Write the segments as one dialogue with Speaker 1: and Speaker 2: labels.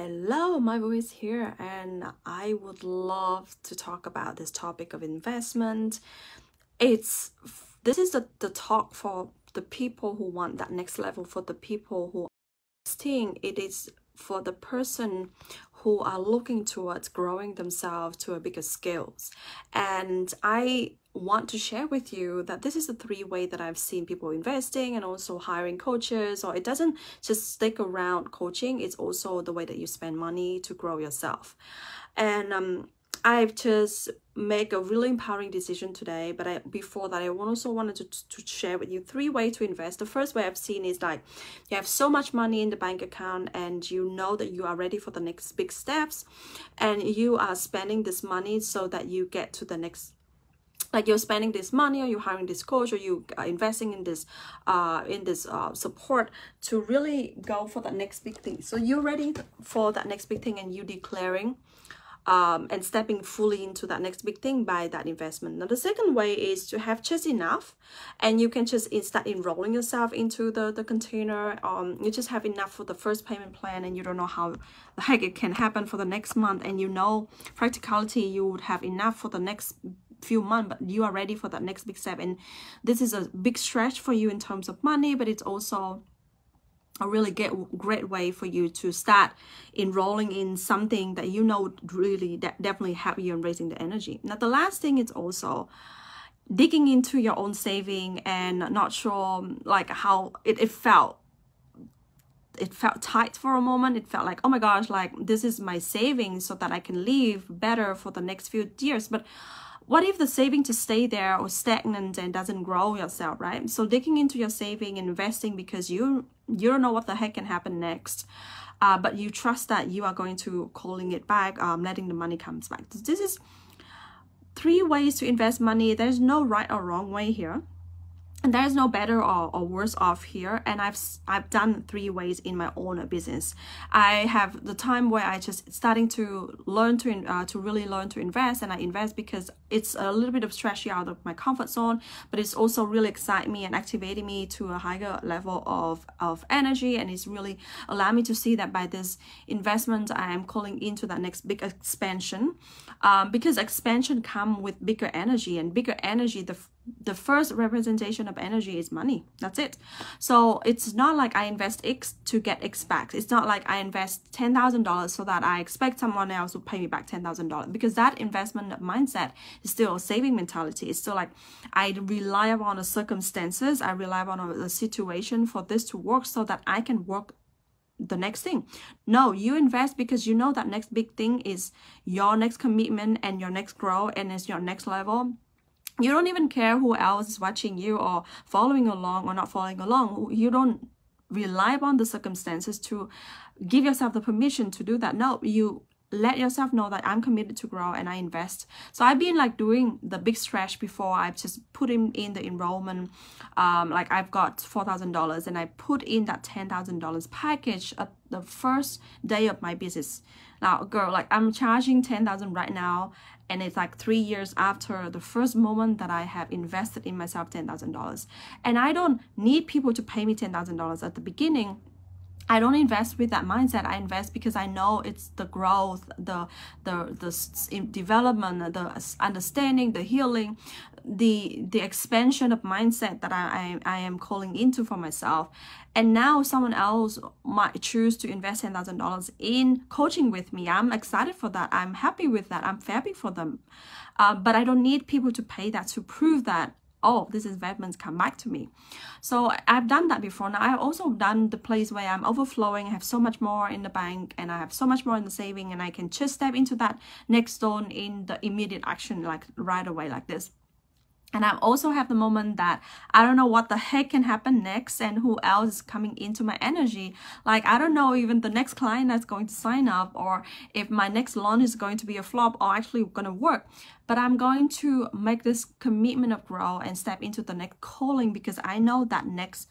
Speaker 1: Hello, my voice here, and I would love to talk about this topic of investment. This is the talk for the people who want that next level, for the people who are investing. It is for the person who are looking towards growing themselves to a bigger scales. And I want to share with you that this is the three way that I've seen people investing and also hiring coaches. Or it doesn't just stick around coaching, it's also the way that you spend money to grow yourself. And I've just make a really empowering decision today, but before that I also wanted to share with you three ways to invest. The first way I've seen is like you have so much money in the bank account and you know that you are ready for the next big steps, and you are spending this money so that you get to the next, like you're spending this money, or you're hiring this coach, or you are investing in this support to really go for that next big thing. So you're ready for that next big thing, and you declaring and stepping fully into that next big thing by that investment. Now the second way is to have just enough, and you can just start enrolling yourself into the container. You just have enough for the first payment plan, and you don't know how the heck it can happen for the next month, and you know practicality you would have enough for the next few months, but you are ready for that next big step. And this is a big stretch for you in terms of money, but it's also a really great way for you to start enrolling in something that you know would really definitely help you in raising the energy. Now the last thing is also digging into your own saving, and not sure like how it felt tight for a moment. It felt like, oh my gosh, like this is my savings so that I can live better for the next few years. But what if the saving just stay there or stagnant and doesn't grow yourself, right? So digging into your saving and investing because you don't know what the heck can happen next, but you trust that you are going to calling it back, letting the money comes back. This is three ways to invest money. There's no right or wrong way here. And there's no better or worse off here. And I've done three ways in my own business. I have the time where I just starting to learn to really learn to invest, and I invest because it's a little bit of stretching out of my comfort zone, but it's also really exciting me and activating me to a higher level of energy, and it's really allowed me to see that by this investment I am calling into that next big expansion, because expansion come with bigger energy, and bigger energy, the first representation of energy is money. That's it. So it's not like I invest X to get X back. It's not like I invest $10,000 so that I expect someone else to pay me back $10,000, because that investment mindset is still a saving mentality. It's still like I rely upon the circumstances, I rely upon the situation for this to work so that I can work the next thing. No, you invest because you know that next big thing is your next commitment and your next growth, and it's your next level. You don't even care who else is watching you or following along or not following along. You don't rely upon the circumstances to give yourself the permission to do that. No, you let yourself know that I'm committed to grow and I invest. So I've been like doing the big stretch before. I've just put in the enrollment. Like I've got $4,000 and I put in that $10,000 package at the first day of my business. Now, girl, like I'm charging $10,000 right now, and it's like 3 years after the first moment that I have invested in myself $10,000. And I don't need people to pay me $10,000 at the beginning. I don't invest with that mindset. I invest because I know it's the growth, the development, the understanding, the healing, the expansion of mindset that I am calling into for myself. And now someone else might choose to invest $10,000 in coaching with me. I'm excited for that. I'm happy with that. I'm happy for them. But I don't need people to pay that to prove that, oh, this investment's come back to me. So I've done that before. Now I've also done the place where I'm overflowing. I have so much more in the bank, and I have so much more in the saving, and I can just step into that next zone in the immediate action, like right away, like this. And I also have the moment that I don't know what the heck can happen next, and who else is coming into my energy. Like, I don't know even the next client that's going to sign up, or if my next launch is going to be a flop or actually going to work. But I'm going to make this commitment of growth and step into the next calling, because I know that next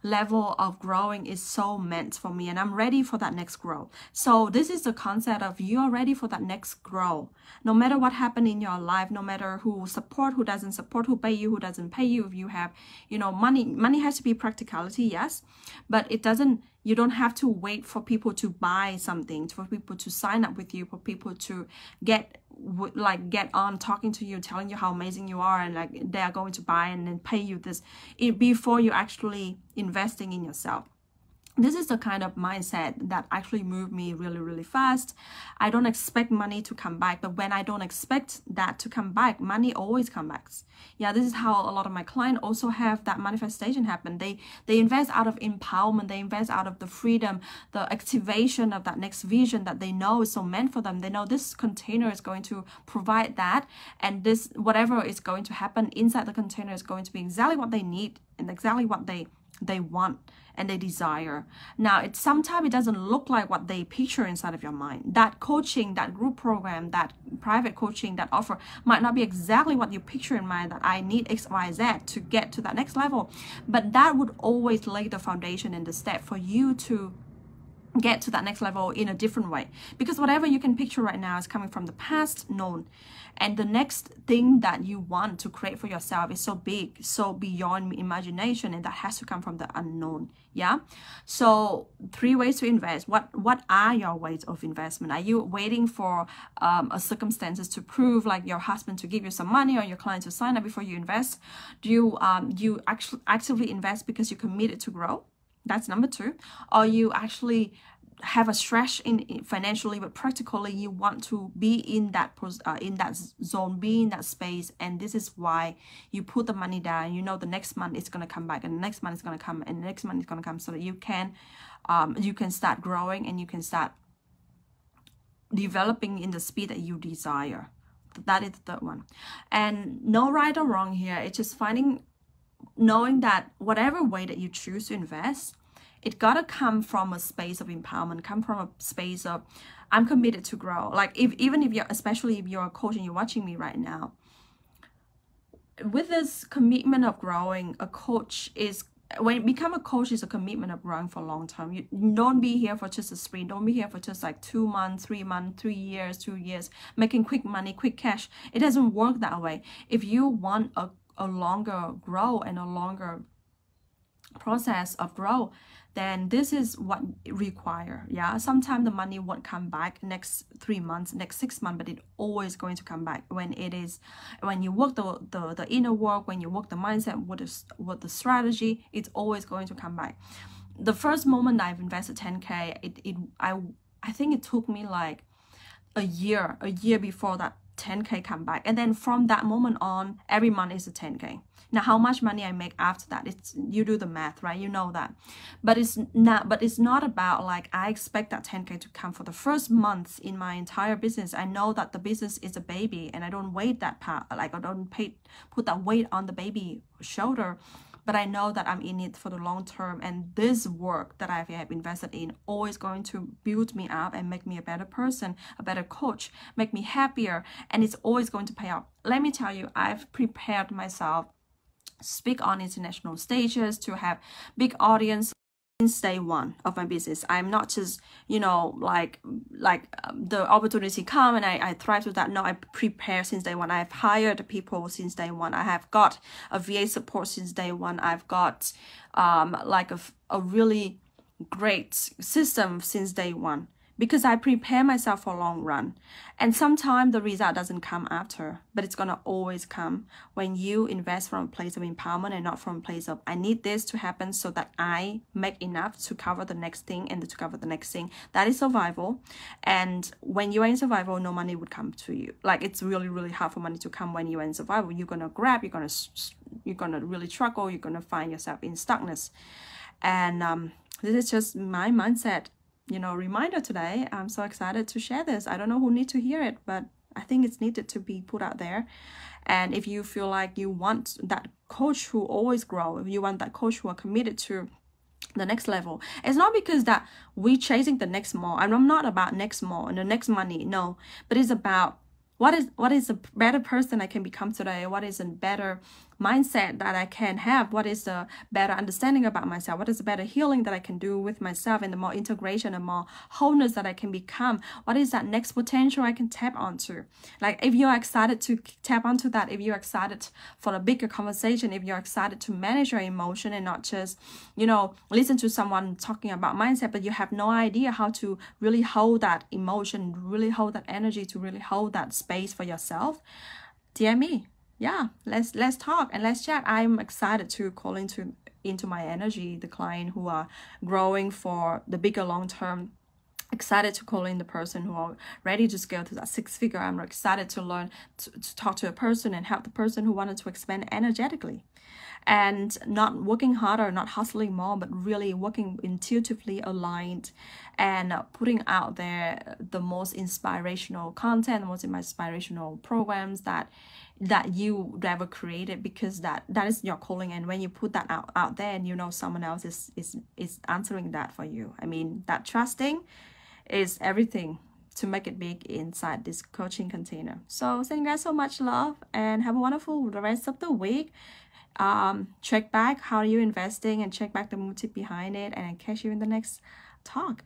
Speaker 1: level of growing is so meant for me, and I'm ready for that next growth. So this is the concept of you are ready for that next growth. No matter what happened in your life, no matter who support, who doesn't support, who pay you, who doesn't pay you, if you have, you know, money has to be practicality, yes, but it doesn't, You don't have to wait for people to buy something, for people to sign up with you, for people to get on talking to you, telling you how amazing you are, and like they are going to buy and then pay you this before you actually investing in yourself. This is the kind of mindset that actually moved me really, really fast. I don't expect money to come back, but when I don't expect that to come back, money always comes back. Yeah, this is how a lot of my clients also have that manifestation happen. They invest out of empowerment. They invest out of the freedom, the activation of that next vision that they know is so meant for them. They know this container is going to provide that, and this whatever is going to happen inside the container is going to be exactly what they need and exactly what they want and they desire. Now, sometimes it doesn't look like what they picture inside of your mind. That coaching, that group program, that private coaching, that offer might not be exactly what you picture in mind, that I need X, Y, Z to get to that next level. But that would always lay the foundation and the step for you to get to that next level in a different way, because whatever you can picture right now is coming from the past known, and the next thing that you want to create for yourself is so big, so beyond imagination, and that has to come from the unknown. Yeah, so 3 ways to invest. What are your ways of investment? Are you waiting for a circumstances to prove, like your husband to give you some money or your client to sign up before you invest? Do you actually actively invest because you're committed to grow? That's number 2. Or you actually have a stretch in financially, but practically you want to be in that zone, be in that space, and this is why you put the money down. You know the next month it's going to come back, and the next month is going to come, and the next month is going to come, so that you can start growing and you can start developing in the speed that you desire. That is the 3rd one. And no right or wrong here. It's just knowing that whatever way that you choose to invest, it gotta come from a space of empowerment, come from a space of I'm committed to grow. Like even if especially if you're a coach and you're watching me right now, with this commitment of growing, when you become a coach is a commitment of growing for a long term. You don't be here for just a sprint. Don't be here for just like 2 months, 3 months, 3 years, 2 years, making quick money, quick cash. It doesn't work that way. If you want a longer grow and a longer process of growth, then this is what it requires. Yeah, sometimes the money won't come back next 3 months, next 6 months, but it's always going to come back when you work the inner work, when you work the mindset with the strategy, it's always going to come back. The first moment I've invested 10K, I think it took me like a year before that 10K come back, and then from that moment on, every month is a 10K. Now, how much money I make after that, you do the math, right? You know that. But it's not about like I expect that 10K to come for the first month in my entire business. I know that the business is a baby, and I don't weight that part, like I don't put that weight on the baby shoulder. But I know that I'm in it for the long term, and this work that I have invested in always going to build me up and make me a better person, a better coach, make me happier, and it's always going to pay off. Let me tell you, I've prepared myself speak on international stages, to have big audience since day one of my business. I'm not just, like the opportunity come and I thrive with that. No, I prepare since day one. I've hired people since day one. I have got a VA support since day one. I've got like a really great system since day one, because I prepare myself for a long run. And sometimes the result doesn't come after, but it's going to always come when you invest from a place of empowerment and not from a place of, I need this to happen so that I make enough to cover the next thing and to cover the next thing. That is survival. And when you are in survival, no money would come to you. Like, it's really, really hard for money to come when you are in survival. You're going to grab, you're going to really struggle, you're going to find yourself in stuckness. And this is just my mindset. Reminder today. I'm so excited to share this. I don't know who needs to hear it, but I think it's needed to be put out there. And if you feel like you want that coach who always grow, if you want that coach who are committed to the next level, it's not because that we chasing the next more. I'm not about next more and the next money. No, but it's about what is a better person I can become today? What is a better mindset that I can have, what is the better understanding about myself, what is the better healing that I can do with myself, and the more integration and more wholeness that I can become, what is that next potential I can tap onto. Like if you're excited to tap onto that, if you're excited for a bigger conversation, if you're excited to manage your emotion and not just, you know, listen to someone talking about mindset, but you have no idea how to really hold that emotion, really hold that energy, to really hold that space for yourself, DM me. Yeah, let's talk and let's chat. I'm excited to call into my energy the client who are growing for the bigger long term. Excited to call in the person who are ready to scale to that 6-figure. I'm excited to learn to talk to a person and help the person who wanted to expand energetically, and not working harder, not hustling more, but really working intuitively aligned, and putting out there the most inspirational content, the most inspirational programs that you ever created, because that is your calling. And when you put that out there, and you know someone else is answering that for you, I mean, that trusting is everything to make it big inside this coaching container. So sending you guys so much love, and have a wonderful rest of the week. Check back how you're investing, and check back the motive behind it, and catch you in the next talk.